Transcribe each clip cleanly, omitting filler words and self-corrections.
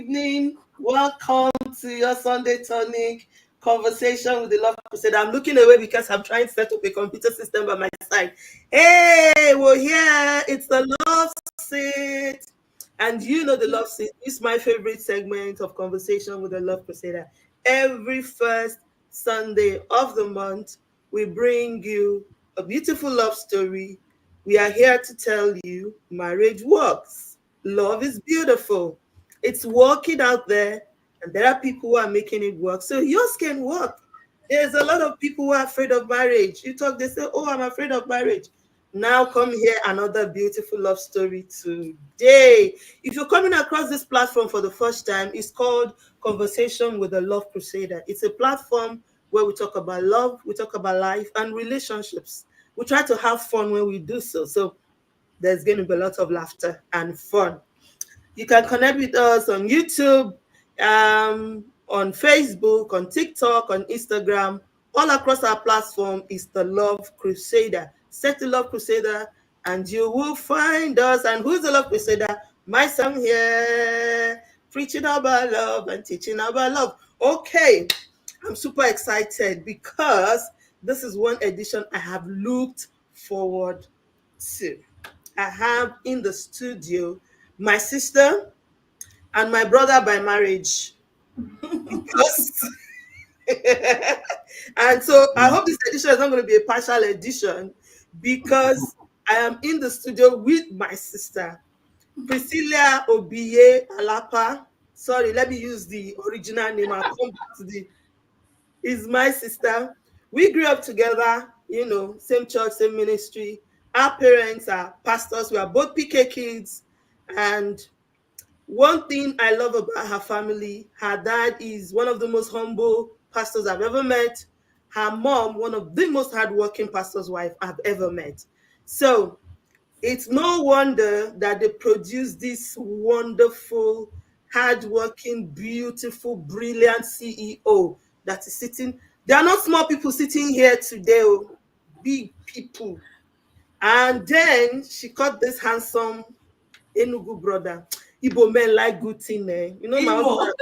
evening. Welcome to your Sunday tonic conversation with the Love Crusade. I'm looking away because I'm trying to set up a computer system by my side. Hey, we're here. It's the Love Seat. And you know the Love Seat is my favorite segment of conversation with the Love Crusader. Every first Sunday of the month, we bring you a beautiful love story. We are here to tell you marriage works. Love is beautiful. It's working out there, and there are people who are making it work. So yours can work. There's a lot of people who are afraid of marriage. You talk, they say, "Oh, I'm afraid of marriage." Now come here, another beautiful love story today. If you're coming across this platform for the first time, it's called Conversation with the Love Crusader. It's a platform where we talk about love, we talk about life and relationships. We try to have fun when we do so. So there's going to be a lot of laughter and fun. You can connect with us on YouTube, on Facebook, on TikTok, on Instagram. All across our platform is the Love Crusader. Set the Love Crusader and you will find us. And who's the Love Crusader? My son here, preaching about love and teaching about love. Okay, I'm super excited because this is one edition I have looked forward to. I have in the studio my sister and my brother by marriage. Because and so I hope this edition is not going to be a partial edition because I am in the studio with my sister, Priscilla Obiye Alapa. Sorry, let me use the original name. I'll come back to the is my sister. We grew up together, same church, same ministry. Our parents are pastors. We are both PK kids. And one thing I love about her family, her dad is one of the most humble pastors I've ever met. Her mom, one of the most hardworking pastor's wife I've ever met. So it's no wonder that they produce this wonderful, hardworking, beautiful, brilliant CEO that is sitting. There are not small people sitting here today, big people. And then she got this handsome Enugu brother. Igbo men like good thing, eh? You know my husband.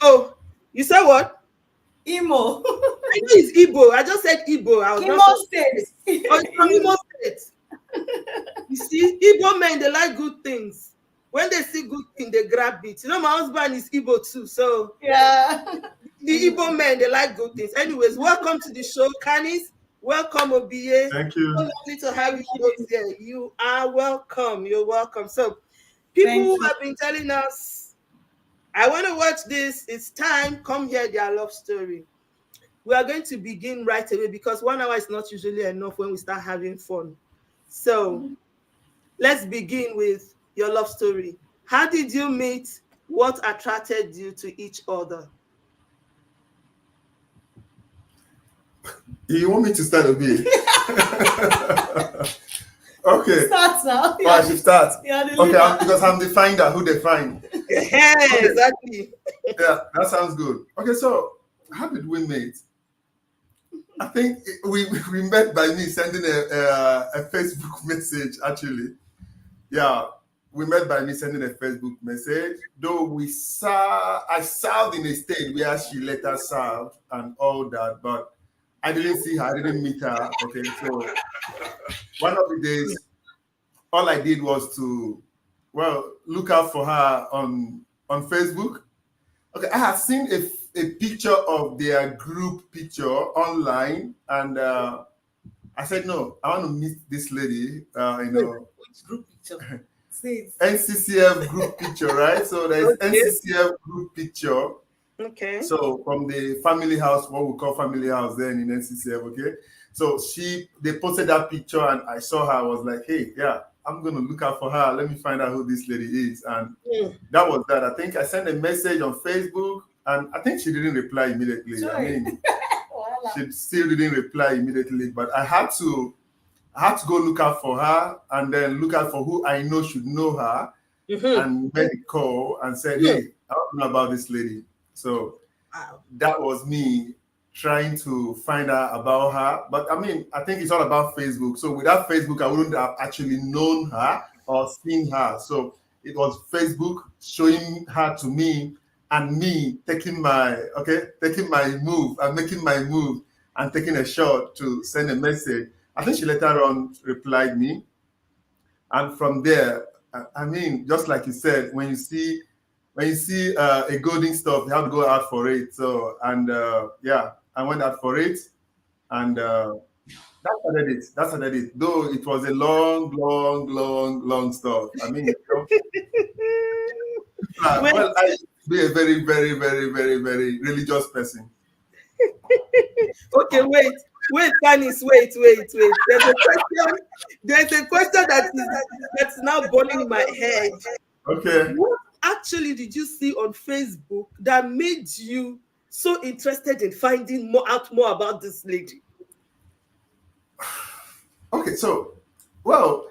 Oh, you said what? Imo. I know it's Igbo. I just said Igbo. I was Imo not State. Oh, it's from Imo State. You see, Igbo men, they like good things. When they see good thing, they grab it. You know, my husband is Igbo too. So Yeah. the Igbo men, they like good things. Anyways, welcome to the show, Canice. Welcome, Obiye. Thank you. So lovely to have you both here. You are welcome. You're welcome. So people who have been telling us, I want to watch this. It's time. Come hear their love story. We are going to begin right away because 1 hour is not usually enough when we start having fun. So let's begin with your love story. How did you meet? What attracted you to each other? You want me to start a bit? Okay. Start now. I should start. Okay, because I'm the finder who they find. Yeah, okay. Exactly. Yeah, that sounds good. Okay, so how did we meet? I think we met by me sending a Facebook message, actually. Yeah, we met by me sending a Facebook message. Though I served in a state where she later served and all that, but I didn't see her, I didn't meet her. Okay, so one of the days, all I did was to, look out for her on Facebook. Okay, I had seen a picture of their group picture online, and I said, no, I want to meet this lady. Which group picture? NCCF group picture, right? So there's NCCF group picture. Okay. So from the family house, what we call family house then in NCCF, okay? So they posted that picture and I saw her. I was like, hey, yeah, I'm going to look out for her. Let me find out who this lady is. And that was that. I think I sent a message on Facebook and I think she didn't reply immediately. Sure. I mean, she still didn't reply immediately, but I had to go look out for her and then look out for who I know should know her and made a call and said, hey, I don't know about this lady. So that was me trying to find out about her. But I mean, I think it's all about Facebook. So without Facebook, I wouldn't have actually known her or seen her. So it was Facebook showing her to me, and me taking my move and making my move and taking a shot to send a message. I think she later on replied me, and from there, I mean, just like you said, when you see a golden stuff, you have to go out for it. So, and yeah, I went out for it, and that started it. That started it. Though it was a long, long, long, long stuff. I mean, Wait, well, I used to be a very, very, very, very, very religious person. okay, wait, Canice, wait. There's a question that's now burning in my head. Okay. What actually did you see on Facebook that made you so interested in finding out more about this lady? Okay. So, well,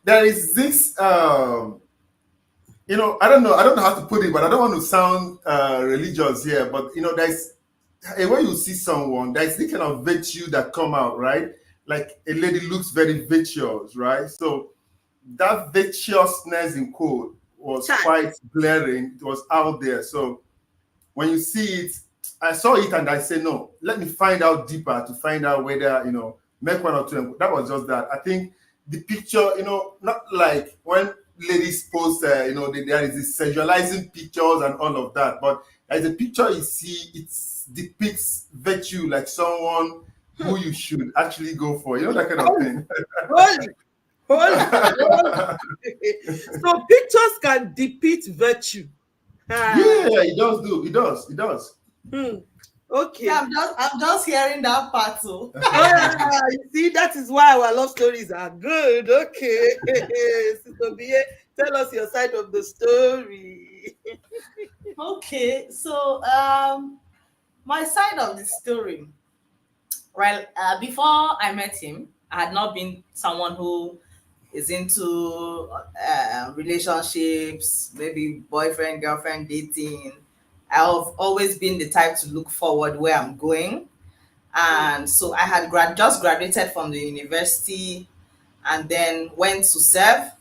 there is this. I don't know how to put it, but I don't want to sound religious here. But there's when you see someone, there's the kind of virtue that come out, right? Like a lady looks very virtuous, right? So that virtuousness in quote was Chat. quite glaring. It was out there. So when you see it, I saw it and I said, no, let me find out deeper to find out whether, make one or two. That was just that. I think the picture, not like when ladies post, there is this sexualizing pictures and all of that, but as a picture you see, it depicts virtue like someone who you should actually go for, that kind of thing. Holy. So pictures can depict virtue. Yeah, it does do. It does. Okay. Yeah, I'm just hearing that part too. You see, that is why our love stories are good. Okay. Sister Obiye, tell us your side of the story. Okay, so my side of the story. Well, before I met him, I had not been someone who is into relationships, maybe boyfriend, girlfriend, dating. I've always been the type to look forward where I'm going. And so I had just graduated from the university and then went to serve.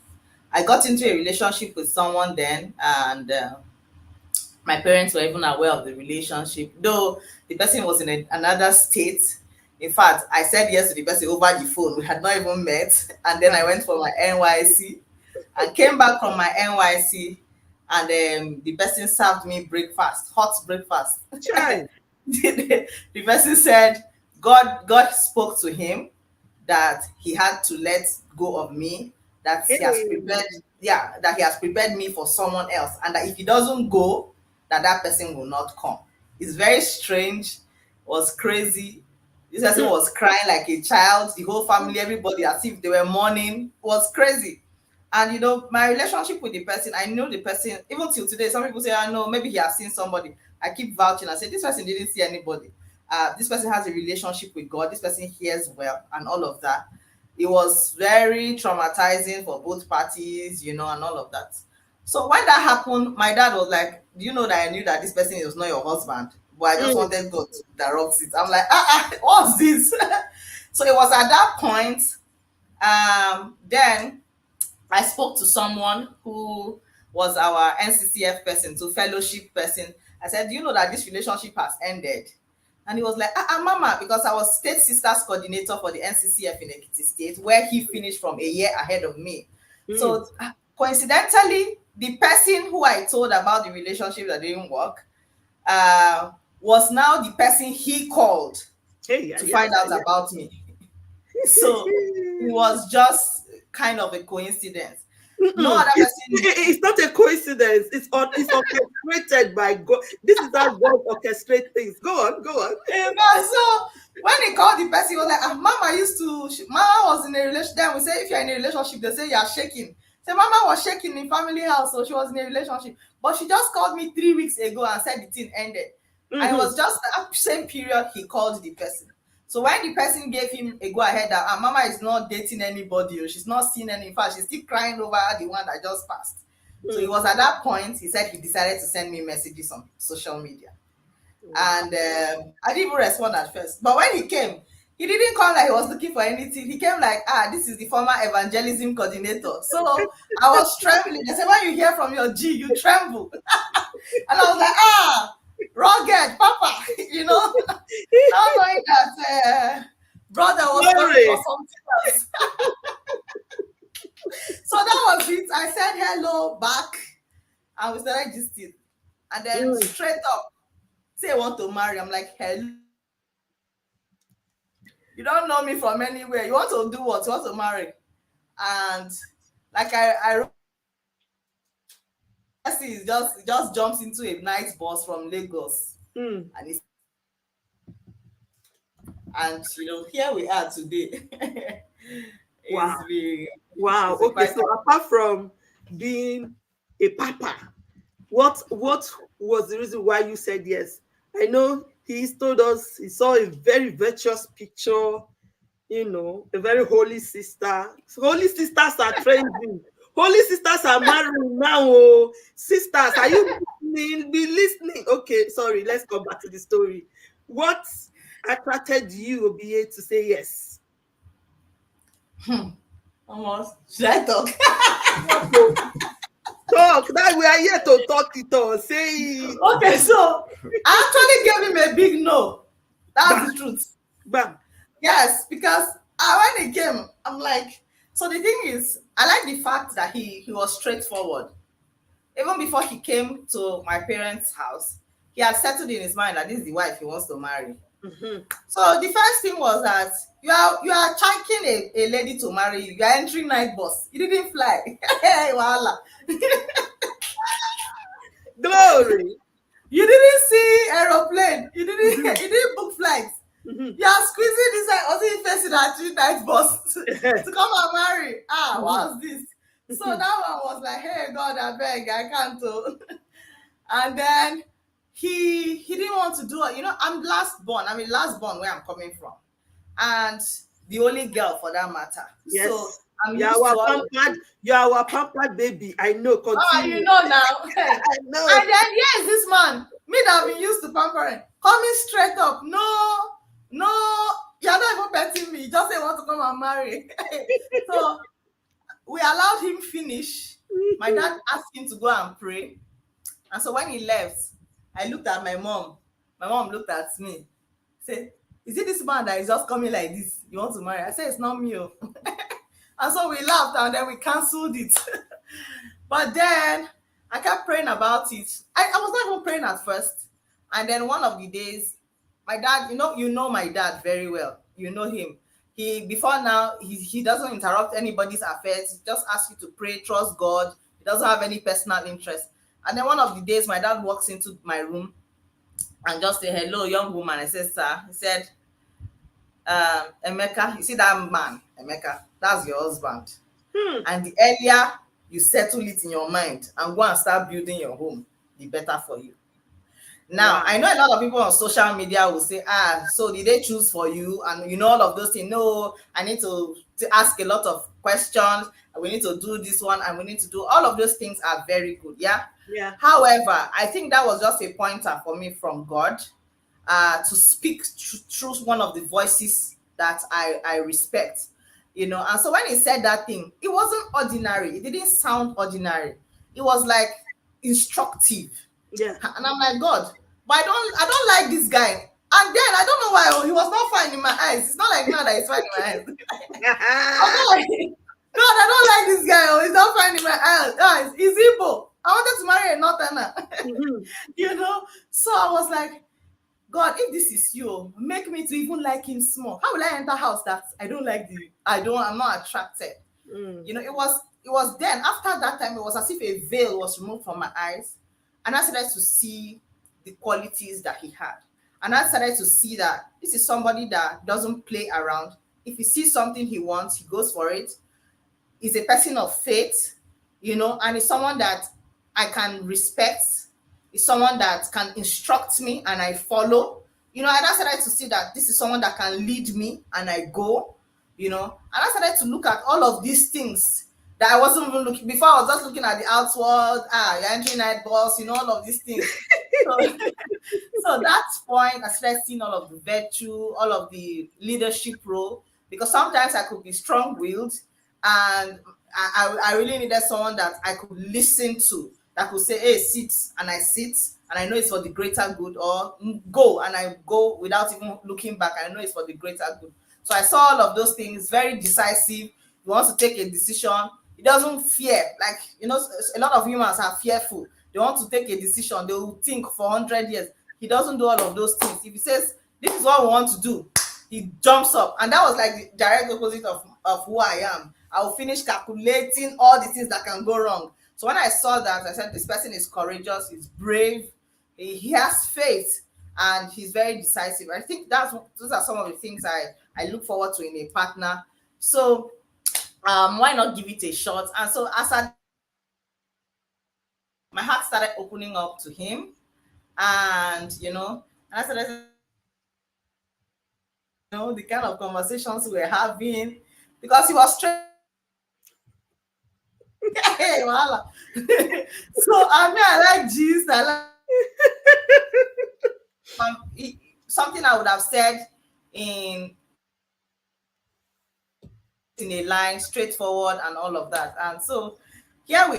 I got into a relationship with someone then, and my parents were even aware of the relationship, though the person was in another state. In fact, I said yes to the person over the phone. We had not even met. And then I went for my NYC and came back from my NYC, and the person served me breakfast, hot breakfast. The person said God spoke to him that he had to let go of me, that he has prepared, that he has prepared me for someone else, and that if he doesn't go, that person will not come. It's very strange, was crazy. This person was crying like a child, the whole family, everybody, as if they were mourning. It was crazy. And my relationship with the person, I know the person, even till today, some people say, I know, maybe he has seen somebody. I keep vouching. I say, this person didn't see anybody. This person has a relationship with God. This person hears well and all of that. It was very traumatizing for both parties, and all of that. So when that happened, my dad was like, do you know that I knew that this person was not your husband? But I just wanted God to direct it. I'm like, what's this? So it was at that point, then I spoke to someone who was our NCCF person, to fellowship person. I said, do you know that this relationship has ended? And he was like, Mama, because I was state sisters coordinator for the NCCF in Ekiti State, where he finished from a year ahead of me. So coincidentally, the person who I told about the relationship that didn't work was now the person he called to find out about me. So it was just kind of a coincidence. No other person. It's not a coincidence. It's orchestrated by God. This is how God orchestrates things. Go on. So when he called the person, he was like, Mama was in a relationship. Then we say, if you're in a relationship, they say you're shaking. So Mama was shaking in family house, so she was in a relationship. But she just called me 3 weeks ago and said the thing ended. And it was just that same period he called the person. So when the person gave him a go ahead that Mama is not dating anybody, or she's not seeing any, in fact, she's still crying over the one that just passed. So it was at that point he said he decided to send me messages on social media. And I didn't even respond at first. But when he came, He didn't come like he was looking for anything. He came like, this is the former evangelism coordinator. So I was trembling. They said, when you hear from your G, you tremble. And I was like, rugged, Papa, not knowing that brother was coming for something else. So that was it. I said hello back, and we started gisting. And then straight up, say I want to marry. I'm like, hello. You don't know me from anywhere. You want to do what? You want to marry? And like I see, just jumps into a nice bus from Lagos, and here we are today. Wow. Wow. Okay, so apart from being a papa, what was the reason why you said yes? I know he told us he saw a very virtuous picture, a very holy sister. Holy sisters are trending. Holy sisters are marrying now. Oh, sisters, are you listening? Be listening. Okay, sorry. Let's come back to the story. What attracted you, Obiye, to say yes? Almost. Should I talk? Talk. That we are here to talk it all. Say it. Okay, so I actually gave him a big no. That's the truth. Bam. Yes, because when he came, I'm like, so the thing is, I like the fact that he was straightforward. Even before he came to my parents' house, he had settled in his mind that this is the wife he wants to marry. Mm-hmm. So the first thing was that you are checking a lady to marry you. You are entering night bus. You didn't fly. Hey, voila. Glory. You didn't see aeroplane. You didn't book flights. Mm-hmm. You are squeezing this like also facing that night bus to come and marry. What's this? So that one was like, hey God, I beg, I can't do. And then he didn't want to do it. I'm last born where I'm coming from. And the only girl for that matter. Yes. So you're our pampered baby. I know. Continue. You know now. I know. And then here's this man, me that have been used to pampering, coming straight up. No, you're not even petting me. Just say want to come and marry. So we allowed him finish. My dad asked him to go and pray. And so when he left, I looked at my mom. My mom looked at me. Said, is it this man that is just coming like this? You want to marry? I said, it's not me. And so we laughed and then we canceled it. But then I kept praying about it. I was not even praying at first. And then one of the days, my dad, you know my dad very well. You know him. Before now, he doesn't interrupt anybody's affairs. He just asks you to pray, trust God. He doesn't have any personal interest. And then one of the days, my dad walks into my room and just say, hello, young woman. I said, sir. He said, Emeka, you see that man, Emeka, that's your husband. And the earlier you settle it in your mind and go and start building your home, the better for you. Now, I know a lot of people on social media will say, so did they choose for you? And all of those things. No, I need to ask a lot of questions. We need to do this one and we need to do all of those things are very good. Yeah. However, I think that was just a pointer for me from God to speak through one of the voices that I respect, And so when he said that thing, it wasn't ordinary. It didn't sound ordinary. It was like instructive. Yeah. And I'm like, God, but I don't like this guy. And then I don't know why he was not fine in my eyes. It's not like now that he's fine in my eyes. I'm like, God, I don't like this guy. He's not fine in my eyes. He's Igbo. I wanted to marry a Northerner. So I was like, God, if this is you, make me to even like him small. How will I enter a house that I'm not attracted? It was then after that time, it was as if a veil was removed from my eyes. And I started to see the qualities that he had. And I started to see that this is somebody that doesn't play around. If he sees something he wants, he goes for it. He's a person of faith, and he's someone that I can respect. He's someone that can instruct me and I follow. And I started to see that this is someone that can lead me and I go, And I started to look at all of these things that I wasn't even looking before. I was just looking at the outward. You're entering night boss, all of these things. So, so that point, I started seeing all of the virtue, all of the leadership role, because sometimes I could be strong-willed, and I really needed someone that I could listen to, that could say, hey, sit, and I sit, and I know it's for the greater good, or go, and I go without even looking back, and I know it's for the greater good. So I saw all of those things, very decisive. He wants to take a decision. He doesn't fear. Like, a lot of humans are fearful. They want to take a decision. They will think for 100 years. He doesn't do all of those things. If he says, this is what we want to do, he jumps up. And that was like the direct opposite of who I am. I will finish calculating all the things that can go wrong. So when I saw that, I said, this person is courageous, he's brave, he has faith, and he's very decisive. I think those are some of the things I look forward to in a partner. So why not give it a shot? And so my heart started opening up to him, and I started, the kind of conversations we were having, because he was straight. Hey, voila. So I like gist. I like something I would have said in a line, straightforward, and all of that. And so here we,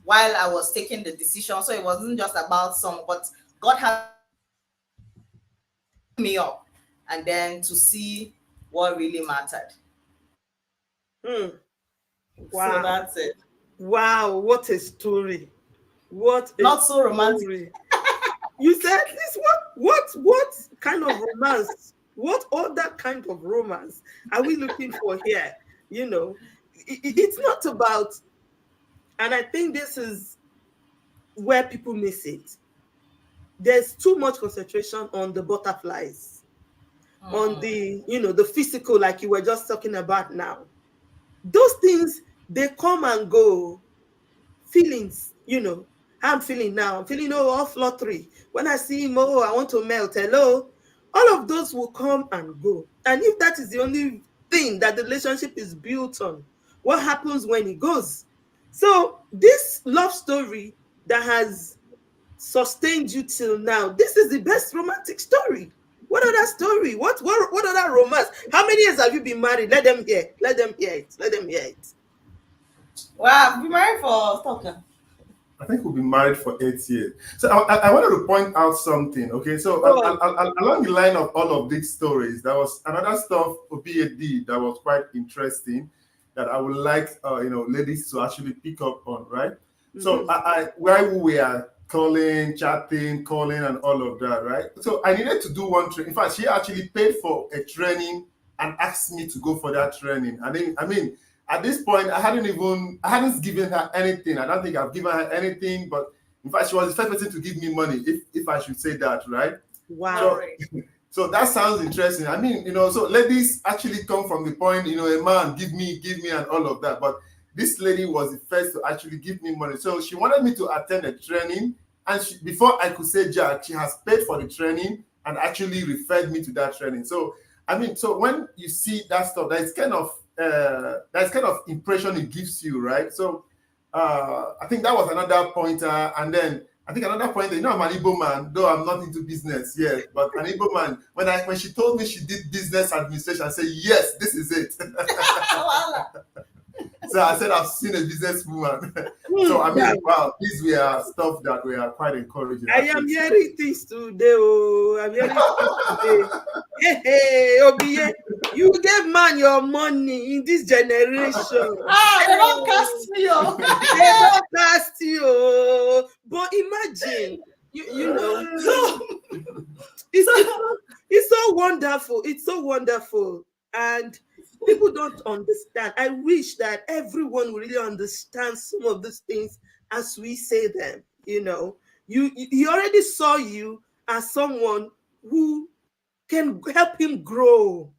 while I was taking the decision, so it wasn't just about but God had me up, and then to see what really mattered. Wow. So that's it. Wow, what a story. What a Not so romantic. Story. You said this, what kind of romance? What other kind of romance are we looking for here? It's not about, and I think this is where people miss it. There's too much concentration on the butterflies, on the, the physical, like you were just talking about now. Those things, they come and go. Feelings, how I'm feeling now. I'm feeling, all fluttery. When I see him, I want to melt. Hello. All of those will come and go. And if that is the only thing that the relationship is built on, what happens when it goes? So this love story that has sustained you till now, this is the best romantic story. What other story? What other romance? How many years have you been married? Let them hear. Let them hear it. Let them hear it. Wow, I've been married for talking. I think we've been married for 8 years. So I wanted to point out something. Okay, so along the line of all of these stories, there was another stuff Obiye did that was quite interesting that I would like ladies to actually pick up on, right? Mm-hmm. So while we were calling, chatting, calling, and all of that, right? So I needed to do one training. In fact, she actually paid for a training and asked me to go for that training. And then, I mean, at this point, I hadn't given her anything. I don't think I've given her anything, but in fact, she was the first person to give me money, if I should say that, right? Wow. So that sounds interesting. I mean, so ladies actually come from the point, a man, give me, and all of that. But this lady was the first to actually give me money. So she wanted me to attend a training. And before I could say Jack, she has paid for the training and actually referred me to that training. So, I mean, so when you see that stuff, that's kind of impression it gives you, right? So I think that was another pointer. And then I think another pointer, I'm an Igbo man, though I'm not into business yet, but an Igbo man, when she told me she did business administration, I said, yes, this is it. So I said, I've seen a businesswoman. So I mean, wow, these were stuff that were quite encouraging. I am hearing things today. I'm hearing things today. Hey, Obiye, you gave man your money in this generation. They don't cast me. They don't cast you. But imagine, it's so wonderful. It's so wonderful. And people don't understand. I wish that everyone would really understand some of these things as we say them. He already saw you as someone who can help him grow,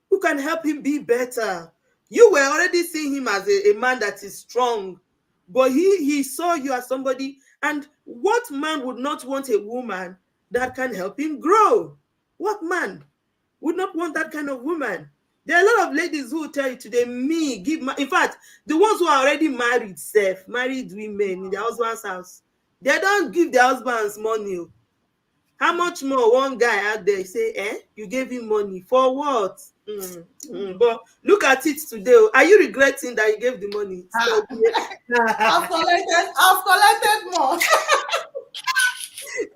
who can help him be better. You were already seeing him as a man that is strong, but he saw you as somebody. And what man would not want a woman that can help him grow? What man would not want that kind of woman? There are a lot of ladies who will tell you today, me, give my, in fact, the ones who are already married, married women in their husband's house, they don't give their husbands money. How much more one guy out there say, you gave him money for what? But look at it today. Are you regretting that you gave the money? I've collected more.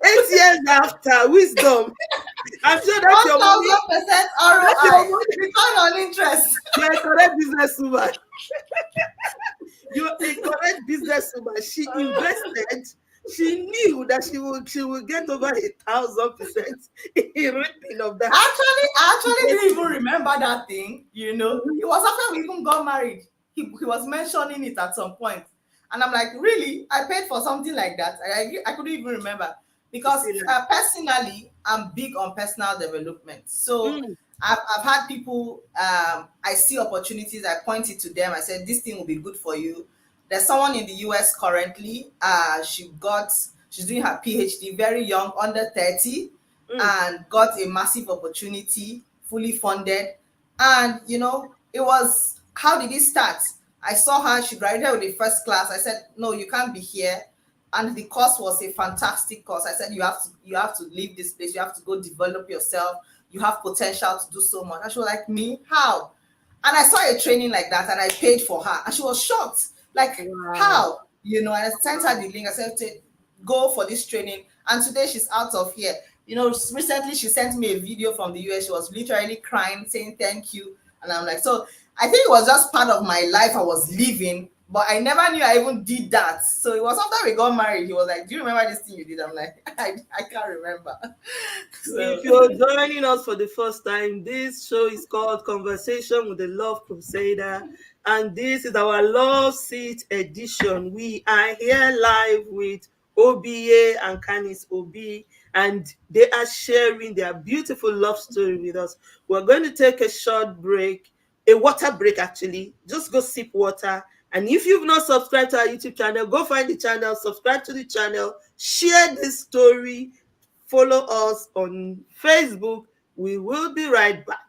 8 years after, wisdom. I'm sure that's your money. 1,000% ROI. Return on interest. You're a correct businesswoman. You're a correct businesswoman. She invested. She knew that she would get over 1,000% in reaping of that. I actually didn't even remember that thing. You know, it was after we even got married. He was mentioning it at some point, and I'm like, really? I paid for something like that? I couldn't even remember, because personally, I'm big on personal development. So I've had people. I see opportunities. I point it to them. I said, this thing will be good for you. There's someone in the US currently. She's doing her PhD, very young, under 30, and got a massive opportunity, fully funded. And you know, it was, how did it start? I saw her, she graduated with the first class. I said, no, you can't be here. And the course was a fantastic course. I said, you have to leave this place, you have to go develop yourself, you have potential to do so much. And she was like, me? How? And I saw a training like that, and I paid for her, and she was shocked. Like, how? You know, and I sent her the link. I said, go for this training. And today she's out of here. You know, recently she sent me a video from the US. She was literally crying, saying thank you. And I'm like, so I think it was just part of my life I was living, but I never knew I even did that. So it was after we got married, he was like, do you remember this thing you did? I'm like, I can't remember. So if you're joining us for the first time, this show is called Conversation with the Love Crusader. And this is our Love Seat edition. We are here live with Obiye and Canice Obi, and they are sharing their beautiful love story with us. We're going to take a short break, a water break actually. Just go sip water. And if you've not subscribed to our YouTube channel, go find the channel, subscribe to the channel, share this story, follow us on Facebook. We will be right back.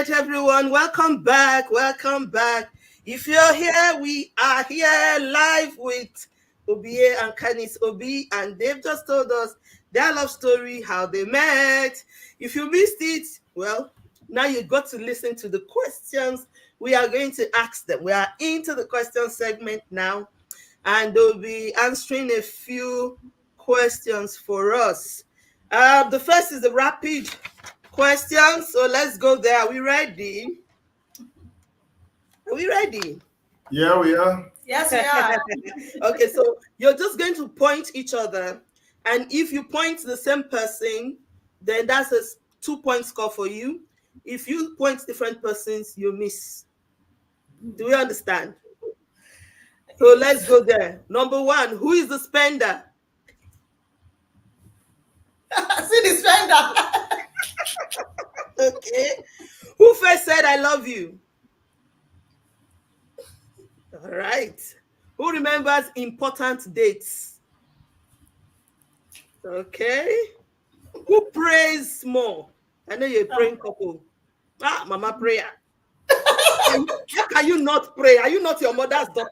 Everyone, welcome back. If you're here, we are here live with Obiye and Canice Obi, and they've just told us their love story, how they met. If you missed it, well, now you got to listen to the questions we are going to ask them. We are into the question segment now, and they'll be answering a few questions for us. The first is the rapid questions, so let's go there. Are we ready? Are we ready? Yeah, we are. Yes, we are. Okay, so you're just going to point each other, and if you point the same person, then that's a 2-point score for you. If you point different persons, you miss. Do we understand? So let's go there. Number 1, who is the spender? See the spender. Okay. Who first said I love you? All right. Who remembers important dates? Okay. Who prays more? I know you're a praying couple. Mama prayer. How can you not pray? Are you not your mother's daughter?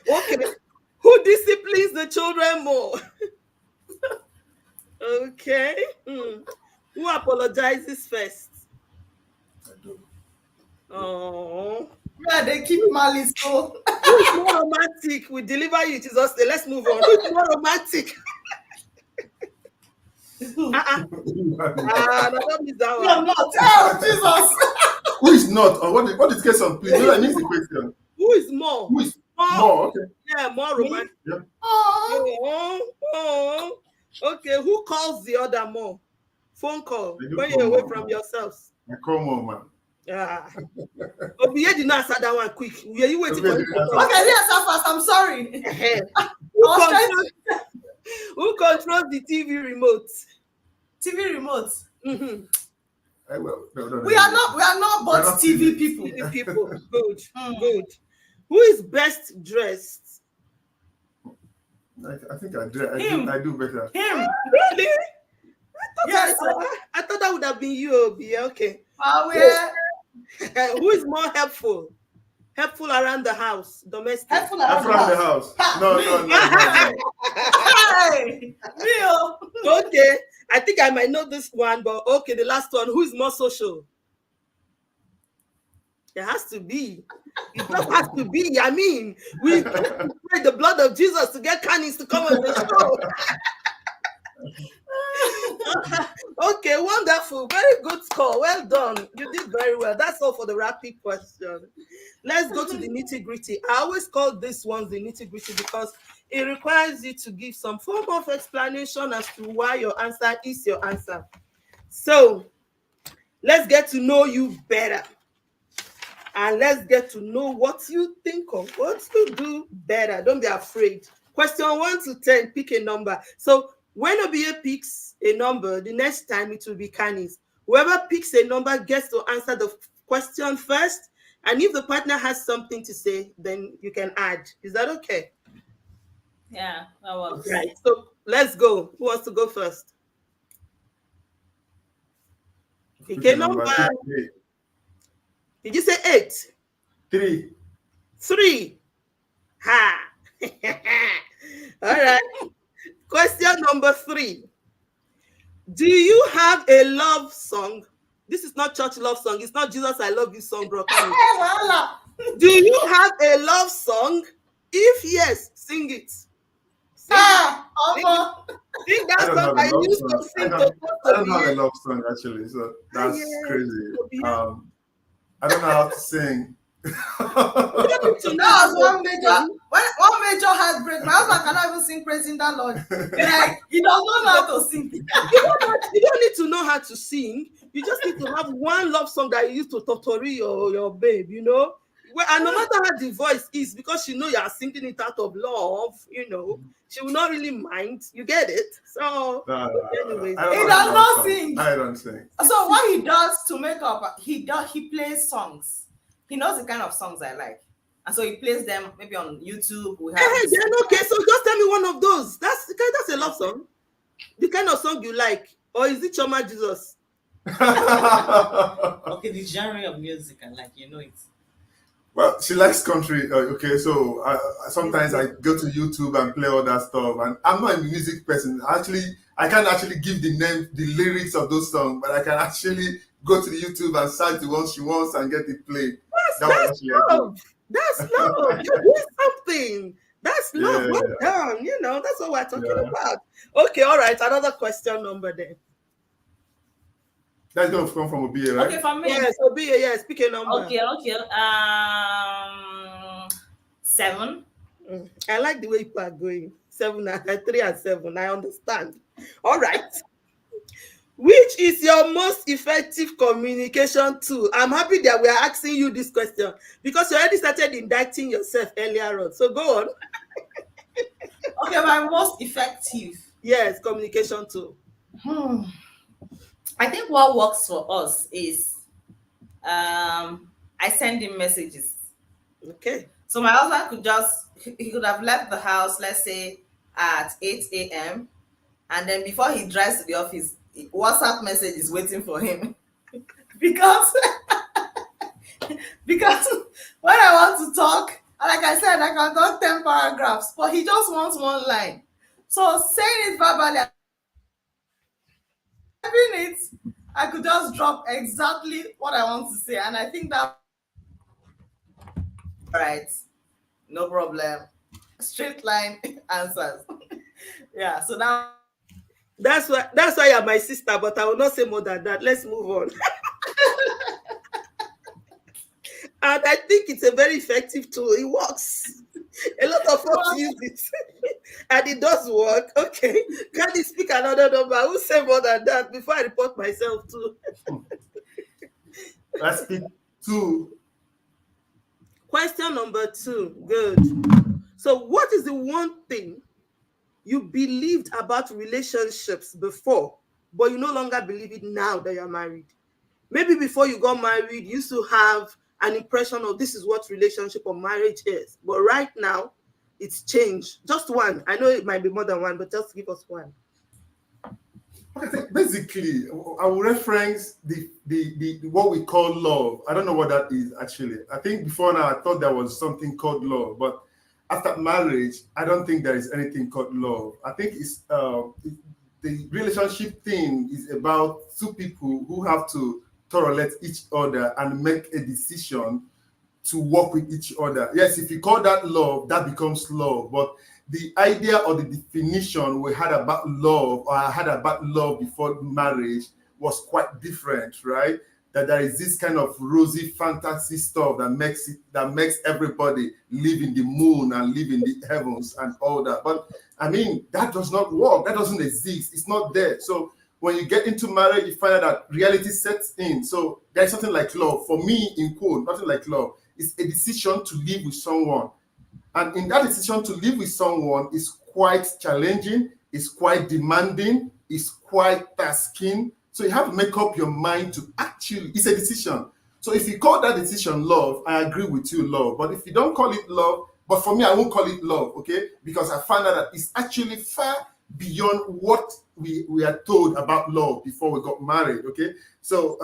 Okay. Who disciplines the children more? Okay. Who apologizes first? Oh. Yeah, they keep malice. So. Who is more romantic? We deliver you, Jesus. Let's move on. Who is more romantic? No, don't miss that one. I'm not. Oh, Jesus. Who is not? Or what is the question? Please, I missed the question. Who is more? Who is more? Okay. Yeah, more Me? romantic. Yep. Oh. Okay, who calls the other more? Phone call I do when call you're away mom, from man. yourselves. I call mom, man. Ah. Obiye did not answer that one quick. Were you waiting for Obiye him didn't to answer. talk? Okay, yes, so fast. I'm sorry. I Who was trying controls, to who controls the TV remote? TV remote. Mhm. No, We are not We're both not TV TV. people. TV people. Good. Mm. Good. Who is best dressed? I think I do. Him. I do better. Him. Really? Yes. I thought that would have been you, Obiye. Okay. Who is more helpful? Helpful around the house, domestic. Helpful I'm around from the the house. house. No. Hey, Rio. Okay, I think I might know this one, but okay, the last one. Who is more social? It has to be. It just has to be. I mean, we pray the blood of Jesus to get Canice to come on the show. Okay, wonderful. Very good score. Well done. You did very well. That's all for the rapid question. Let's go to the nitty-gritty. I always call this one the nitty-gritty because it requires you to give some form of explanation as to why your answer is your answer. So let's get to know you better. And let's get to know what you think of, what to do better. Don't be afraid. Question 1 to 10, pick a number. So when Obiye picks a number, the next time it will be Canice. Whoever picks a number gets to answer the question first. And if the partner has something to say, then you can add. Is that okay? Yeah, that works. Right. So let's go. Who wants to go first? Pick a number. Did you say 8? 3. 3. Ha. All right. Question number 3. Do you have a love song? This is not church love song. It's not Jesus I love you song, bro. Do you have a love song? If yes, sing it. Sing that song I used to sing to I don't have a love song actually, so that's crazy. I don't know how to sing. That was one major heartbreak. My husband cannot even sing praising that Lord. Like he does not know how to sing. You don't need to know how to sing. You just need to have one love song that you use to totori your babe, you know. And no matter how the voice is, because she know you are singing it out of love, you know, she will not really mind. You get it? So, anyways, he does not sing. I don't sing. So what he does to make up, he plays songs. He knows the kind of songs I like, and so he plays them maybe on YouTube. We have okay. So just tell me one of those. That's a love song. The kind of song you like, or is it Choma Jesus? Okay, the genre of music I like, you know it. Well, she likes country. Okay, so sometimes I go to YouTube and play all that stuff. And I'm not a music person. I can't actually give the lyrics of those songs, but I can actually go to the YouTube and search the ones she wants and get it played. That's love. That's love. You're doing something. That's love. Yeah. Well done. You know, that's what we're talking about. Okay, all right. Another question number then. That's going to come from Obiye, right? Okay, from me. Yes, Obiye, yes. Pick a number. Okay. 7. I like the way people are going. 7, 3 and 7. I understand. All right. Which is your most effective communication tool? I'm happy that we are asking you this question because you already started indicting yourself earlier on. So go on. Okay, my most effective. Yes, communication tool. I think what works for us is I send him messages. Okay. So my husband he could have left the house, let's say at 8 a.m. and then before he drives to the office, WhatsApp message is waiting for him. because when I want to talk, like I said, I can talk 10 paragraphs, but he just wants one line. So saying it verbally, it, I could just drop exactly what I want to say, and I think that right, no problem, straight line answers. Yeah, so now that's why you're my sister, but I will not say more than that. Let's move on. And I think it's a very effective tool. It works. A lot of us use it, and it does work. Okay, can you speak another number? I will say more than that before I report myself too. Let's pick two. Question number 2. Good. So, what is the one thing you believed about relationships before, but you no longer believe it now that you're married? Maybe before you got married, you used to have an impression of this is what relationship or marriage is. But right now, it's changed. Just one. I know it might be more than one, but just give us one. Okay, basically, I will reference the what we call love. I don't know what that is actually. I think before now I thought there was something called love, but after marriage, I don't think there is anything called love. I think the relationship thing is about two people who have to tolerate each other and make a decision to work with each other. Yes, if you call that love, that becomes love. But the idea or the definition we had about love, or I had about love before marriage, was quite different, right? That there is this kind of rosy fantasy stuff that makes everybody live in the moon and live in the heavens and all that. But I mean, that does not work. That doesn't exist. It's not there. So when you get into marriage, you find out that reality sets in. So there's something like love. For me, in quote, nothing like love. It's a decision to live with someone. And in that decision to live with someone is quite challenging, it's quite demanding, it's quite tasking. So you have to make up your mind to actually, it's a decision. So if you call that decision love, I agree with you, love. But if you don't call it love, but for me, I won't call it love, okay? Because I found out that it's actually far beyond what we are told about love before we got married, okay? So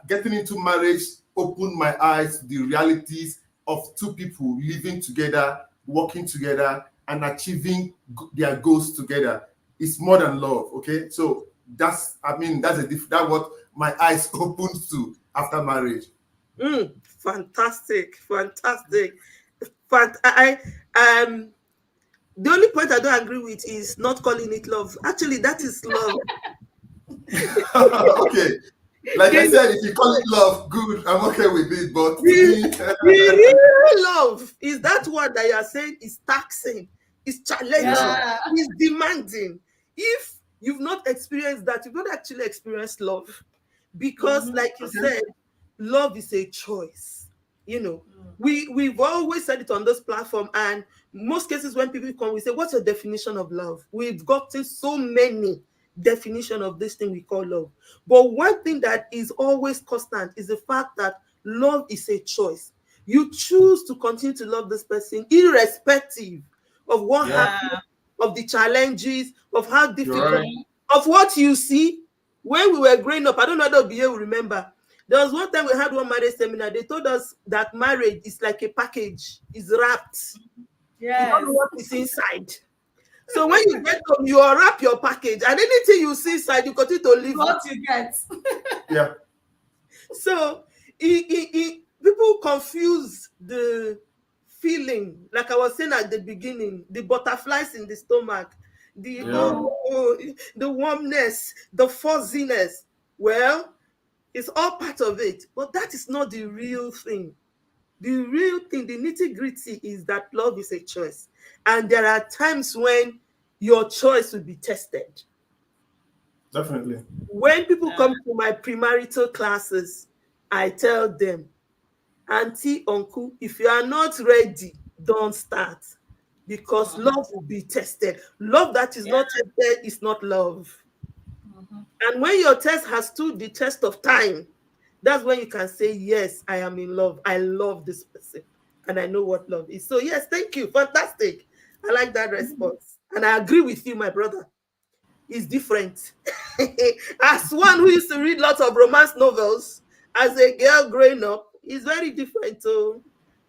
getting into marriage opened my eyes to the realities of two people living together, working together, and achieving their goals together. It's more than love, okay? So that's what my eyes opened to after marriage. Fantastic, fantastic. The only point I don't agree with is not calling it love. Actually, that is love. Okay. Like I said, if you call it love, good, I'm okay with it. But to me, The real love is that one that you are saying is taxing, is challenging, Yeah. is demanding. If you've not experienced that, you've not actually experienced love. Because, like you okay. said, love is a choice. You know, we've always said it on this platform, and most cases when people come, we say, "What's your definition of love?" We've gotten so many definition of this thing we call love. But one thing that is always constant is the fact that love is a choice. You choose to continue to love this person irrespective of what happened, of the challenges, of how difficult, right. of what you see. When we were growing up, I don't know if Obiye will remember. There was one time we had one marriage seminar. They told us that marriage is like a package, it's wrapped. You don't know Yes. what is inside. So when you get home, you unwrap your package, and anything you see inside, you continue to live. What you get. Yeah. So people confuse the feeling, like I was saying at the beginning, the butterflies in the stomach, the warmness, the fuzziness. Well, it's all part of it, but that is not the real thing. The real thing, the nitty-gritty, is that love is a choice. And there are times when your choice will be tested. Definitely. When people come to my premarital classes, I tell them, Auntie, uncle, if you are not ready, don't start. Because love will be tested. Love that is not tested is not love. And when your test has stood the test of time, that's when you can say, yes, I am in love. I love this person. And I know what love is. So, yes, thank you. Fantastic. I like that response. And I agree with you, my brother. It's different. As one who used to read lots of romance novels, as a girl growing up, it's very different. So,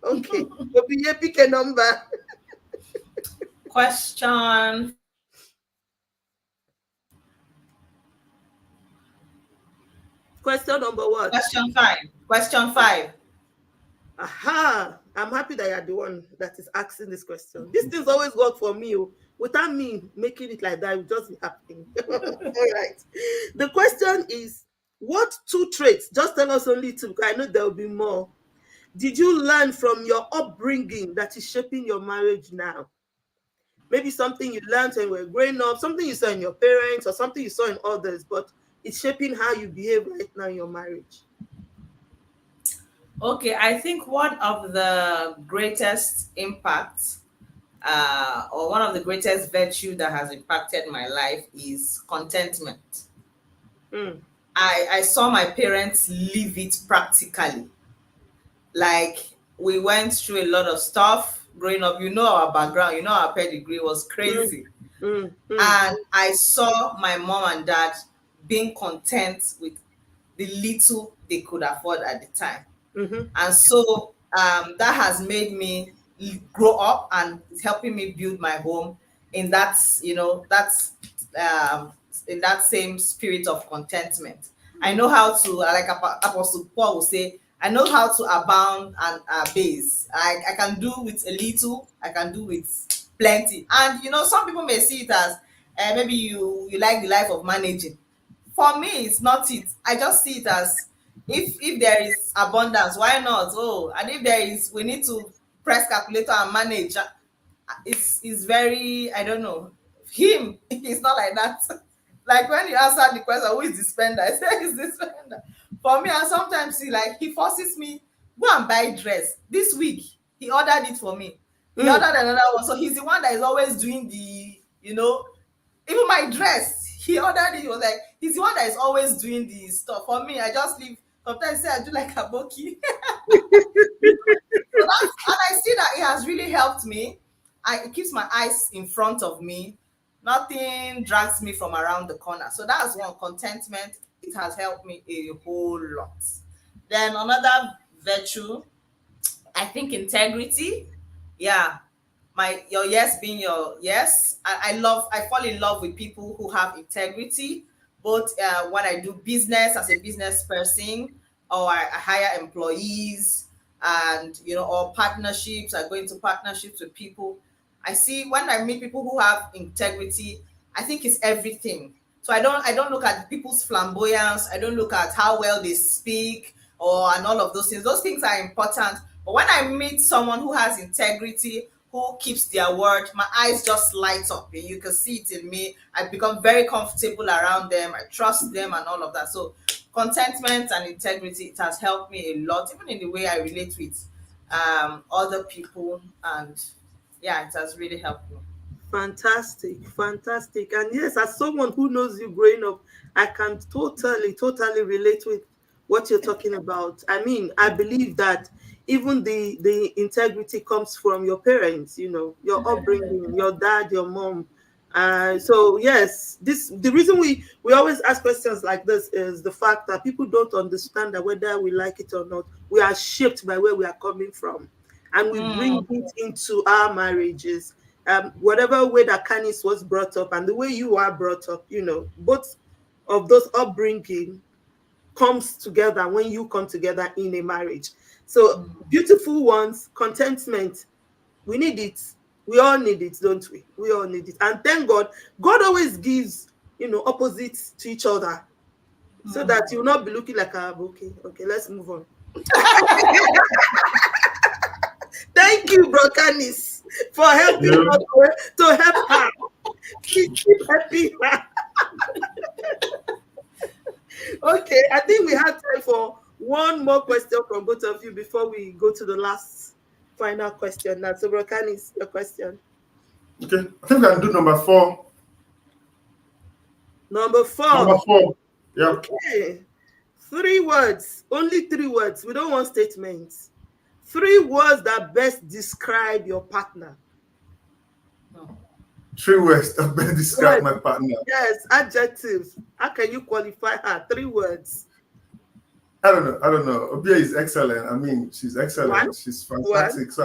okay. Obiye, pick a number. Question. Question number what? Question 5. Question 5. Aha, I'm happy that you're the one that is asking this question. This thing's always work for me. Without me making it like that, it will just be happening. All right. The question is, what 2 traits, just tell us only 2, because I know there will be more, did you learn from your upbringing that is shaping your marriage now? Maybe something you learned when you were growing up, something you saw in your parents, or something you saw in others, but it's shaping how you behave right now in your marriage. Okay, I think one of the greatest impacts, or one of the greatest virtue that has impacted my life is contentment. Mm, I saw my parents live it practically. Like, we went through a lot of stuff growing up. You know, our background, you know, our pedigree was mm, crazy. mm, And I saw my mom and dad being content with the little they could afford at the time. mm, And so that has made me grow up, and it's helping me build my home in that, that's um, in that same spirit of contentment. I know how to, like Apostle Paul will say, I know how to abound and abase. I can do with a little, I can do with plenty. And some people may see it as maybe you like the life of managing. For me, it's not it. I just see it as, if there is abundance, why not? Oh, and if there is, we need to press calculator and manage. It's very, I don't know. Him, he's not like that. Like, when you answer the question, who is the spender? I say, is the spender. For me, I sometimes see, like, he forces me, go and buy dress. This week, he ordered it for me. He mm, ordered another one. So he's the one that is always doing the, even my dress, he ordered it. He was like, he's the one that is always doing the stuff. For me, I just leave. Sometimes say I do like a boki. So that's, and I see that it has really helped me. It keeps my eyes in front of me. Nothing drags me from around the corner. So that's one, contentment. It has helped me a whole lot. Then another virtue, I think integrity. Yeah. Your yes being your yes. I fall in love with people who have integrity, both when I do business as a business person, or I hire employees, and or partnerships. I go into partnerships with people. I see, when I meet people who have integrity, I think it's everything. So I don't look at people's flamboyance. I don't look at how well they speak, and all of those things. Those things are important. But when I meet someone who has integrity, who keeps their word, my eyes just light up. You can see it in me. I become very comfortable around them. I trust them and all of that. So contentment and integrity, it has helped me a lot, even in the way I relate with other people. And yeah, it has really helped me. fantastic, fantastic. And yes, as someone who knows you growing up, I can totally relate with what you're talking about. I mean, I believe that even the integrity comes from your parents, your upbringing, your dad, your mom. So yes, this the reason we always ask questions like this is the fact that people don't understand that whether we like it or not, we are shaped by where we are coming from, and we bring it into our marriages. Whatever way that Canice was brought up and the way you are brought up, both of those upbringing comes together when you come together in a marriage. So beautiful ones, contentment, we need it. We all need it, don't we? We all need it. And thank God, God always gives, opposites to each other so that you'll not be looking like, okay, let's move on. Thank you, Bro Canice, for helping Yeah. us to help her. Keep helping her. Okay, I think we have time for one more question from both of you before we go to the last final question. Now, so Bro Canice, your question. Okay, I think we can do number 4. Number 4. Number 4. Yeah. Okay. 3 words, only 3 words. We don't want statements. 3 words that best describe your partner. 3 words that best describe my partner. Yes, adjectives. How can you qualify her? 3 words. I don't know. Obiye is excellent. I mean, she's excellent. One. She's fantastic. So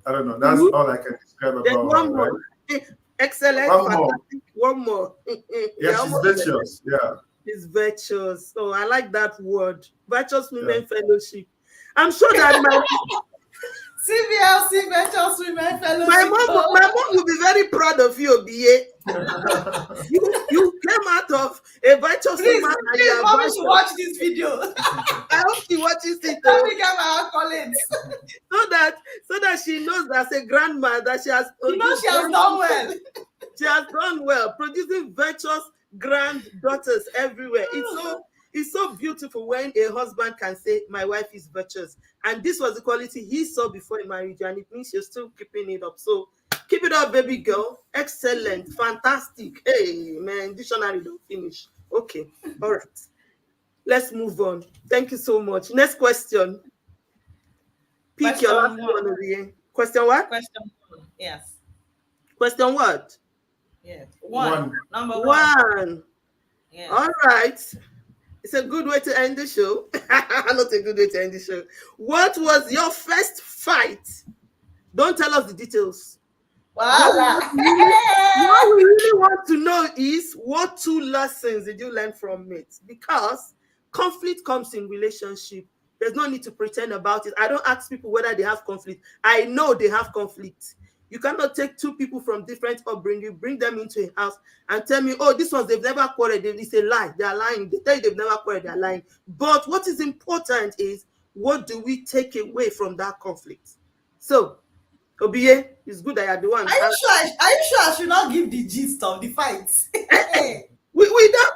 I don't know. That's all I can describe Then about one her. more. Right? Excellent. One more. Fantastic. One more. Yeah, she's virtuous. Yeah. She's virtuous. So I like that word. Virtuous Women Fellowship. I'm sure that CVLC Virtuous Women Fellowship. my mom will be very proud of you, Obiye. you came out of a virtuous woman. Please, mommy should watch this video. I hope she watches it. Let me get my accolades. so that she knows as a grandma that she has She has done well. She has done well, producing virtuous granddaughters everywhere. It's so beautiful when a husband can say, my wife is virtuous. And this was the quality he saw before he married you, and it means you're still keeping it up. So keep it up, baby girl. Excellent. Fantastic. Hey, man, dictionary don't finish. Okay. All right. Let's move on. Thank you so much. Next question. Pick your last one over here. Question what? Question 1. Yes. Question what? Yes. One. Number 1. Yes. All right. It's a good way to end the show. Not a good way to end the show. What was your first fight? Don't tell us the details. What we really want to know is, what 2 lessons did you learn from it? Because conflict comes in relationship. There's no need to pretend about it. I don't ask people whether they have conflict. I know they have conflict. You cannot take 2 people from different upbringing, bring them into a house and tell me, oh, this ones, they've never quarreled. It's a lie. They are lying. They tell you they've never quarreled. They are lying. But what is important is, what do we take away from that conflict? So, Obiye, it's good that you're the one. Are you sure I should not give the gist of the fight? We don't.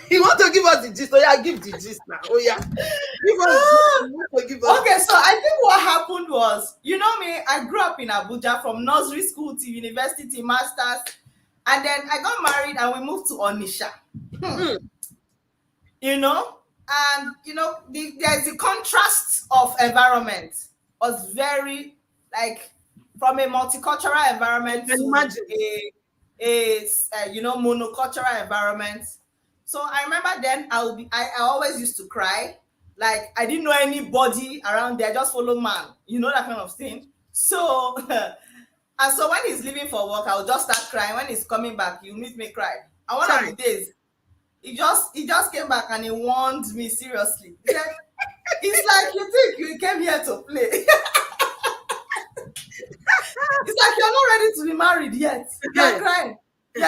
You want to give us the gist? Oh yeah, give the gist now. Oh yeah, give us. Okay, so I think what happened was, you know me, I grew up in Abuja from nursery school to university, masters, and then I got married and we moved to Onisha. You know, and you know, there's the contrast of environment was very, like, from a multicultural environment to a monocultural environment. So I remember then I always used to cry. Like, I didn't know anybody around there, just follow man, you know, that kind of thing. So and so when he's leaving for work, I'll just start crying. When he's coming back, he'll meet me cry. And one of the days, he just came back and he warned me seriously. He said, it's like, you think you came here to play. It's like, you're not ready to be married yet. You're crying. You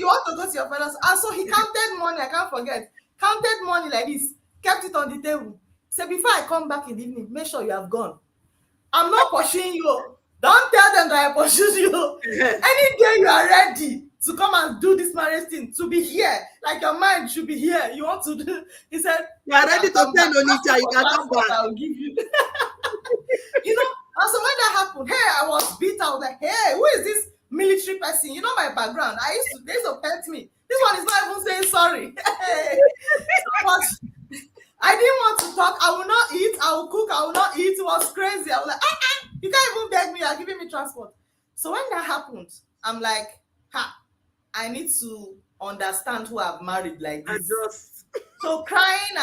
want to go to your father's. And so he counted money, I can't forget. Counted money like this, kept it on the table. Said, before I come back in the evening, make sure you have gone. I'm not pursuing you. Don't tell them that I pursue you. Any day you are ready to come and do this marriage thing, to be here, like your mind should be here. You want to do. He said, you are ready to tell Onitsha, you can come back. I'll give you. You know. And so when that happened, hey, I was beat. I was like, hey, who is this military person? You know my background. They used to pet me. This one is not even saying sorry. So much. I didn't want to talk. I will not eat. I will cook. I will not eat. It was crazy. I was like, you can't even beg me. You're giving me transport. So when that happened, I'm like, I need to understand who I've married like this. So crying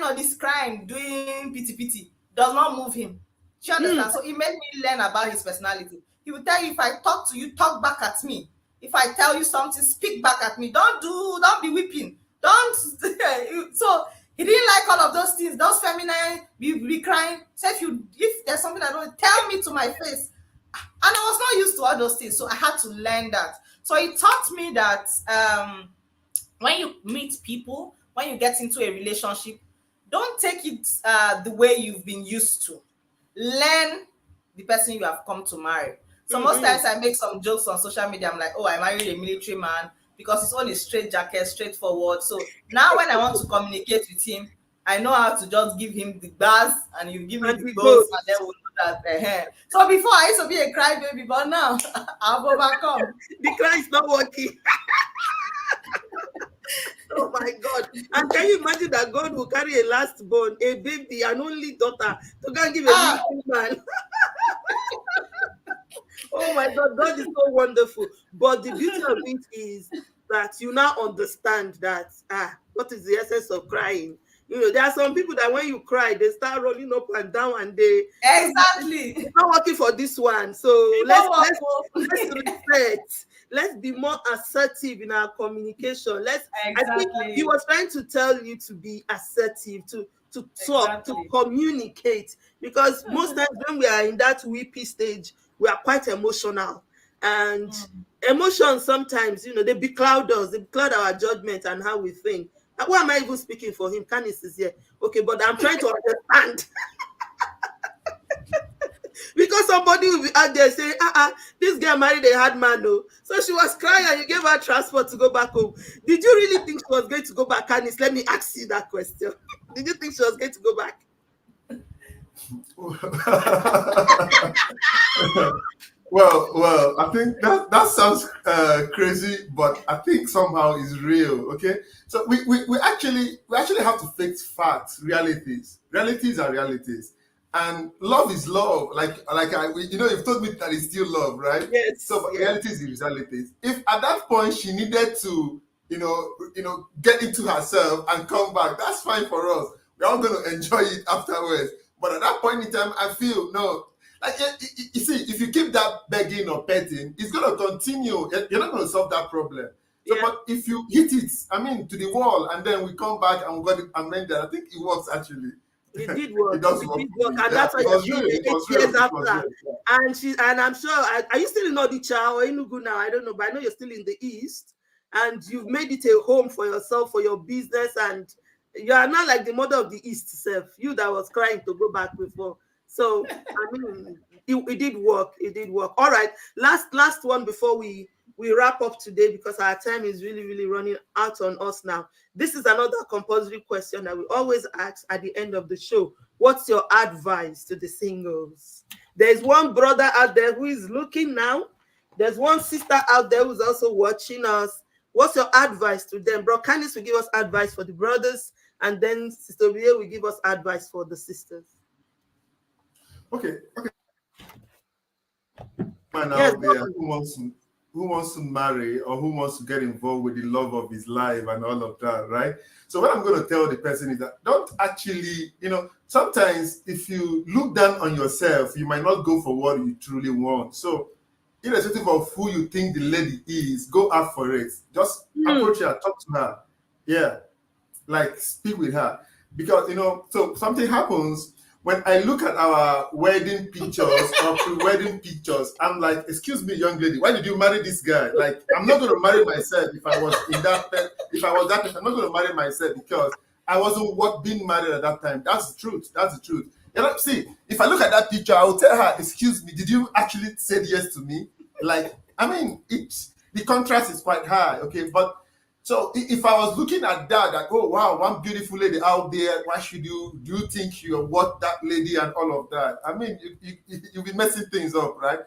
all this crime, doing pity does not move him. Do you understand? So it made me learn about his personality. He will tell you, if I talk to you, talk back at me. If I tell you something, speak back at me. Don't be weeping. Don't. So he didn't like all of those things. Those feminine, be crying. So if there's something I don't, tell me to my face. And I was not used to all those things, so I had to learn that. So it taught me that when you meet people, when you get into a relationship, don't take it the way you've been used to. Learn the person you have come to marry. So most times I make some jokes on social media. I'm like, oh, I married a military man because it's only straight jacket, straightforward. So now when I want to communicate with him, I know how to just give him the bars and you give me the goals, and then we'll know that. So before I used to be a crybaby, but now I've overcome. The cry is not working. Oh my God. And can you imagine that God will carry a last born, a baby, an only daughter, to go and give a military man? Oh my God, God is so wonderful. But the beauty of it is that you now understand that, what is the essence of crying? You know, there are some people that when you cry, they start rolling up and down, and it's not working for this one. So let's reset. Let's be more assertive in our communication. I think he was trying to tell you to be assertive, to talk, to communicate, because most times when we are in that weepy stage, we are quite emotional, and emotions sometimes, they becloud us, they becloud our judgment and how we think. Why am I even speaking for him? Canice is here. Okay, but I'm trying to understand. because somebody will be out there saying, this girl married a hard man, no. So she was crying and you gave her transport to go back home. Did you really think she was going to go back, Canice? Let me ask you that question. Did you think she was going to go back? Well, I think that sounds crazy, but I think somehow is real. Okay, so we actually have to face facts, realities. Realities are realities, and love is love. You've told me that it's still love, right? So, Yes, but yes. realities is realities. If at that point she needed to, get into herself and come back, that's fine for us. We're all going to enjoy it afterwards. But at that point in time, I feel no. Like you see, if you keep that begging or petting, it's going to continue. You're not going to solve that problem. So, Yeah. but if you hit it, I mean, to the wall, and then we come back and we got it amended, I think it works actually. It did It work. does It work did for work, me. and Yeah, that's why it you're was still real. there It eight was real. years It was after. real. Yeah. And I'm sure. Are you still in Odicha or Enugu now? I don't know, but I know you're still in the east, and you've made it a home for yourself, for your business, and you are not like the mother of the east self. You that was crying to go back before. So I mean, it did work. It did work. All right, last one before we wrap up today because our time is really running out on us now. This is another compulsory question that we always ask at the end of the show. What's your advice to the singles? There's one brother out there who is looking now. There's one sister out there who's also watching us. What's your advice to them? Bro, Candice will give us advice for the brothers, and then Sister Obiye will give us advice for the sisters. Okay. Man Yes, out there who wants to marry or who wants to get involved with the love of his life and all of that, right? So what I'm going to tell the person is that don't actually, sometimes if you look down on yourself, you might not go for what you truly want. So irrespective of who you think the lady is, go out for it. Just approach her, talk to her. Yeah. Like speak with her. Because so something happens when I look at our wedding pictures or pre-wedding pictures, I'm like, excuse me, young lady, why did you marry this guy? Like, I'm not going to marry myself if I was if I was that person, I'm not going to marry myself because I wasn't what being married at that time. That's the truth. That's the truth. See, if I look at that picture, I will tell her, excuse me, did you actually say yes to me? Like, I mean, the contrast is quite high, okay, but so if I was looking at that, oh wow, one beautiful lady out there, why should do you think you're what that lady and all of that? I mean, you'll be messing things up, right?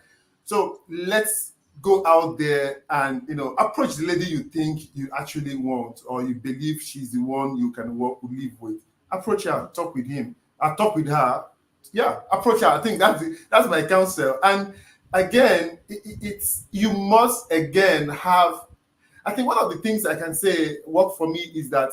So let's go out there and approach the lady you think you actually want or you believe she's the one you can live with. Approach her, talk with him, talk with her. Yeah, approach her. I think that's my counsel. And again, it's you must again have. I think one of the things I can say work for me is that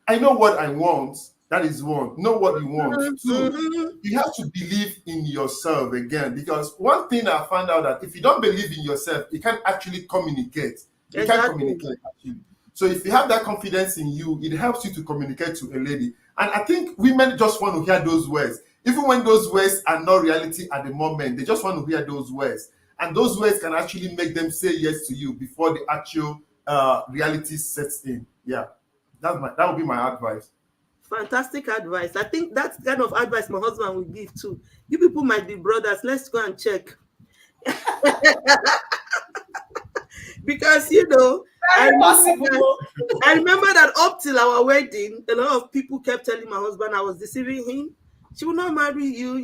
I know what I want. That is one. Know what you want. Two, you have to believe in yourself again. Because one thing I found out that if you don't believe in yourself, you can't actually communicate. You can't Exactly. communicate actually. So if you have that confidence in you, it helps you to communicate to a lady. And I think women just want to hear those words. Even when those words are not reality at the moment, they just want to hear those words. And those words can actually make them say yes to you before the actual reality sets in. Yeah, that would be my advice. Fantastic advice. I think that's the kind of advice my husband would give too. You people might be brothers. Let's go and check. Because I Very remember, possible. I remember that up till our wedding, a lot of people kept telling my husband I was deceiving him. She will not marry you,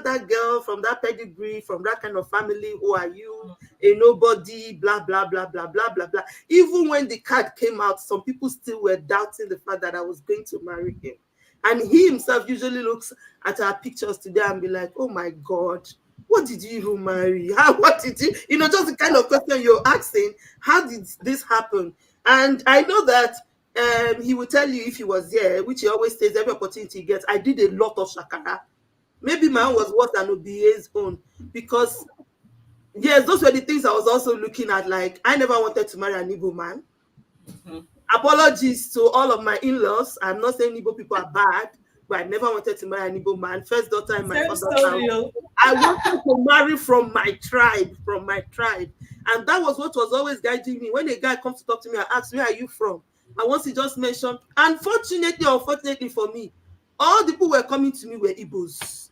that girl from that pedigree, from that kind of family. Who are you? A nobody, blah, blah, blah, blah, blah, blah, blah. Even when the card came out, some people still were doubting the fact that I was going to marry him. And he himself usually looks at our pictures today and be like, oh my God, what did you even marry? What did you, just the kind of question you're asking, how did this happen? And I know that he will tell you if he was there, which he always says every opportunity he gets. I did a lot of shakara. Maybe my own was worse than Obiye's own because, yes, those were the things I was also looking at. Like, I never wanted to marry an Igbo man. Apologies to all of my in-laws. I'm not saying Igbo people are bad, but I never wanted to marry an Igbo man. First daughter in my Same father's house. story. I wanted to marry from my tribe, And that was what was always guiding me. When a guy comes to talk to me, I ask, where are you from? And once he just mentioned, unfortunately or fortunately for me, all the people were coming to me were Igbos.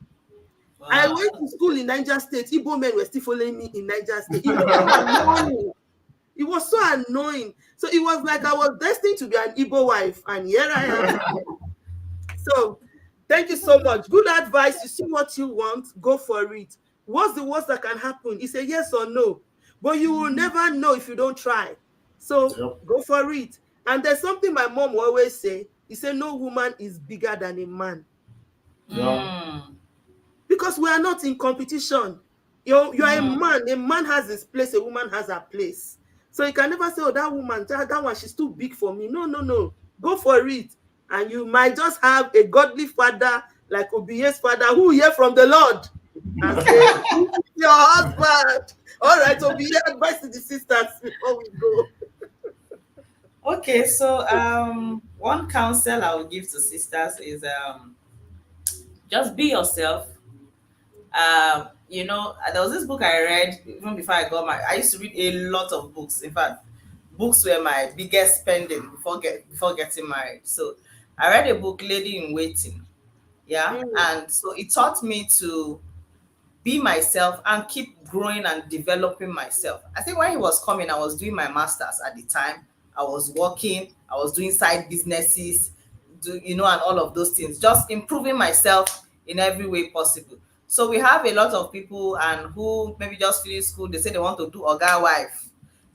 I Wow. went to school in Niger State. Igbo men were still following me in Niger State. It was so annoying. It was so annoying. So it was like I was destined to be an Igbo wife, and here I am. So thank you so much. Good advice. You see what you want, go for it. What's the worst that can happen? It's a yes or no. But you will never know if you don't try. So Yep. go for it. And there's something my mom will always say. He said, no woman is bigger than a man. Yeah. Mm. Because we are not in competition. You're a Mm. man. A man has his place, a woman has her place. So you can never say, oh, that woman, that one, she's too big for me. No, no, no. Go for it. And you might just have a godly father like Obiye's father who hear from the Lord and say, "This is your husband." All right, Obiye, advice to the sisters before we go. Okay, so one counsel I would give to sisters is just be yourself. There was this book I read even before I got married. I used to read a lot of books. In fact, books were my biggest spending before getting married. So I read a book, Lady in Waiting. Yeah, Mm, and so it taught me to be myself and keep growing and developing myself. I think when he was coming, I was doing my masters at the time. I was working, I was doing side businesses, and all of those things, just improving myself in every way possible. So we have a lot of people and who maybe just finish school, they say they want to do Oga wife.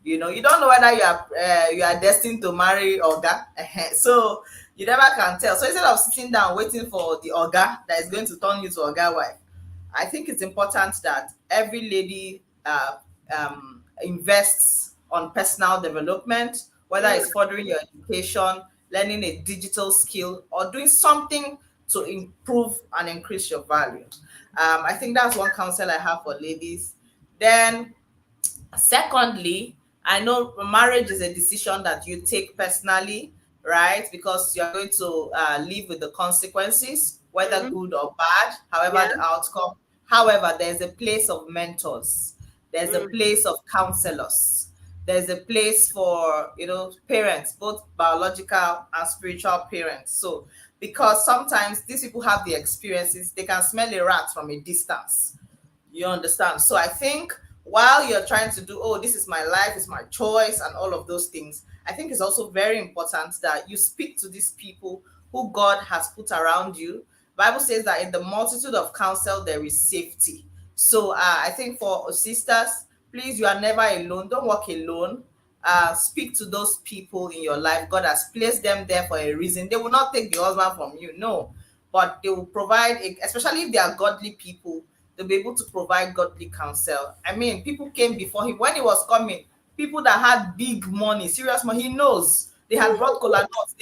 You don't know whether you are destined to marry Oga. So you never can tell. So instead of sitting down waiting for the Oga that is going to turn you to Oga wife, I think it's important that every lady invests on personal development, whether mm, it's furthering your education, learning a digital skill, or doing something to improve and increase your value. I think that's one counsel I have for ladies. Then secondly, I know marriage is a decision that you take personally, right? Because you are going to live with the consequences, whether mm. good or bad, however Yeah. the outcome. However, there's a place of mentors, there's a Mm, place of counselors, there's a place for parents, both biological and spiritual parents. So because sometimes these people have the experiences, they can smell a rat from a distance. You understand? So I think while you're trying to do, oh, this is my life, it's my choice, and all of those things, I think it's also very important that you speak to these people who God has put around you. Bible says that in the multitude of counsel there is safety. So I think for sisters, please, you are never alone. Don't walk alone. Speak to those people in your life. God has placed them there for a reason. They will not take the husband from you, no, but they will provide, especially if they are godly people, they'll be able to provide godly counsel. I mean, people came before him when he was coming. People that had big money, serious money, he knows. They had brought cola nuts.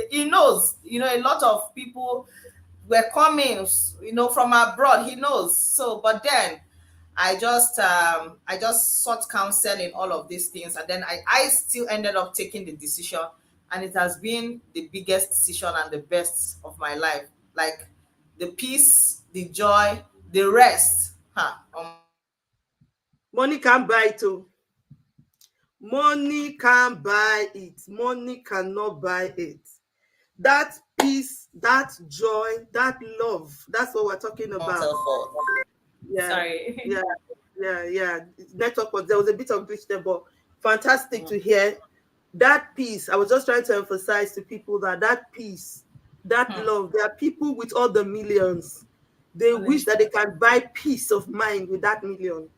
He knows. A lot of people were coming, from abroad. He knows. So, but then I just sought counsel in all of these things, and then I still ended up taking the decision, and it has been the biggest decision and the best of my life. Like the peace, the joy, the rest. money can't buy it. Oh. Money can't buy it. Money cannot buy it. That peace, that joy, that love. That's what we're talking about. Counsel for. Yeah, Sorry. yeah, yeah. Network was there was a bit of glitch there, but fantastic to hear that peace. I was just trying to emphasize to people that peace, that Hmm. love. There are people with all the millions. They wish that they can buy peace of mind with that million.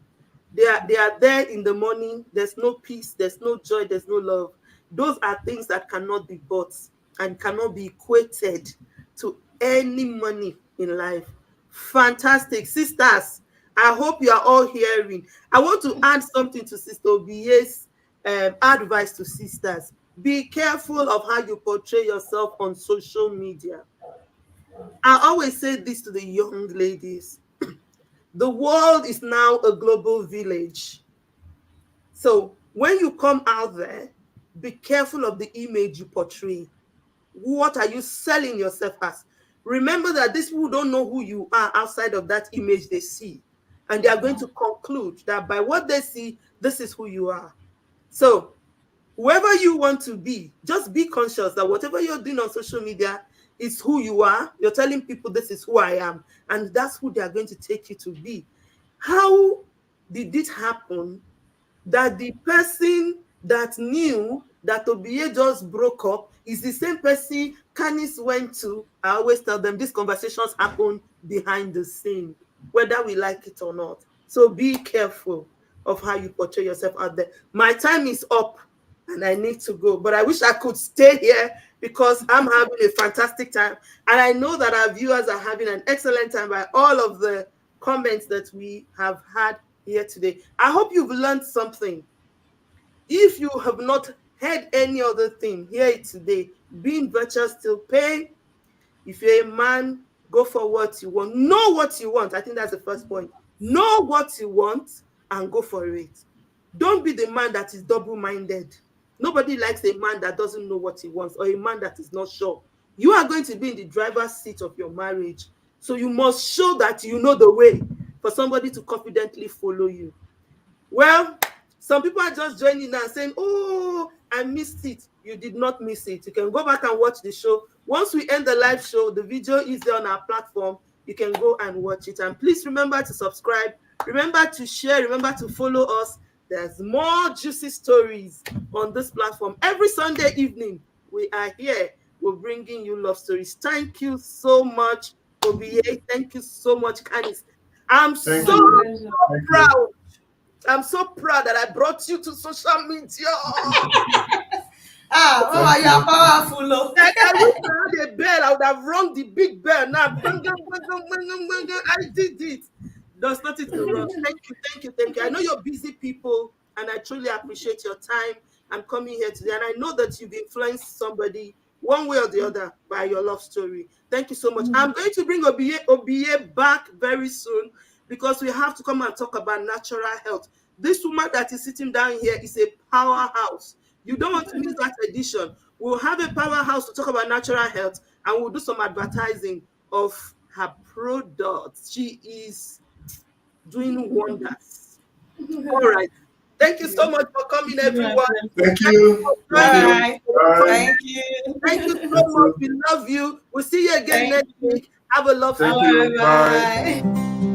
They are there in the morning. There's no peace, there's no joy, there's no love. Those are things that cannot be bought and cannot be equated to any money in life. Fantastic. Sisters, I hope you are all hearing. I want to add something to Sister Obiye's advice to sisters. Be careful of how you portray yourself on social media. I always say this to the young ladies. The world is now a global village. So when you come out there, be careful of the image you portray. What are you selling yourself as? Remember that these people don't know who you are outside of that image they see. And they are going to conclude that by what they see, this is who you are. So whoever you want to be, just be conscious that whatever you're doing on social media is who you are. You're telling people this is who I am, and that's who they are going to take you to be. How did it happen that the person that knew that Obiye just broke up is the same person Canice went to? I always tell them these conversations happen behind the scene, whether we like it or not. So be careful of how you portray yourself out there. My time is up and I need to go, but I wish I could stay here because I'm having a fantastic time. And I know that our viewers are having an excellent time by all of the comments that we have had here today. I hope you've learned something. If you have not heard any other thing, hear it today. Being virtuous still pay. If you're a man, go for what you want. Know what you want. I think that's the first point. Know what you want and go for it. Don't be the man that is double-minded. Nobody likes a man that doesn't know what he wants or a man that is not sure. You are going to be in the driver's seat of your marriage. So you must show that you know the way for somebody to confidently follow you. Well, some people are just joining and saying, oh, I missed it. You did not miss it. You can go back and watch the show. Once we end the live show, the video is there on our platform. You can go and watch it. And please remember to subscribe. Remember to share. Remember to follow us. There's more juicy stories on this platform. Every Sunday evening, we are here. We're bringing you love stories. Thank you so much, Obiye. Thank you so much, Canice. I'm so proud. I'm so proud that I brought you to social media. Oh, you're powerful. Like, I wish I had a bell. I would have rung the big bell now. I did it. There's nothing to run. Thank you, thank you, thank you. I know you're busy people, and I truly appreciate your time. I'm coming here today, and I know that you've influenced somebody one way or the other by your love story. Thank you so much. I'm going to bring Obiye back very soon because we have to come and talk about natural health. This woman that is sitting down here is a powerhouse. You don't want to miss that edition. We'll have a powerhouse to talk about natural health, and we'll do some advertising of her products. She is doing wonders. All right. Thank you so much for coming, everyone. Thank you. Bye. Thank you. Thank you so much. We love you. We'll see you again next week. Have a lovely you. Bye.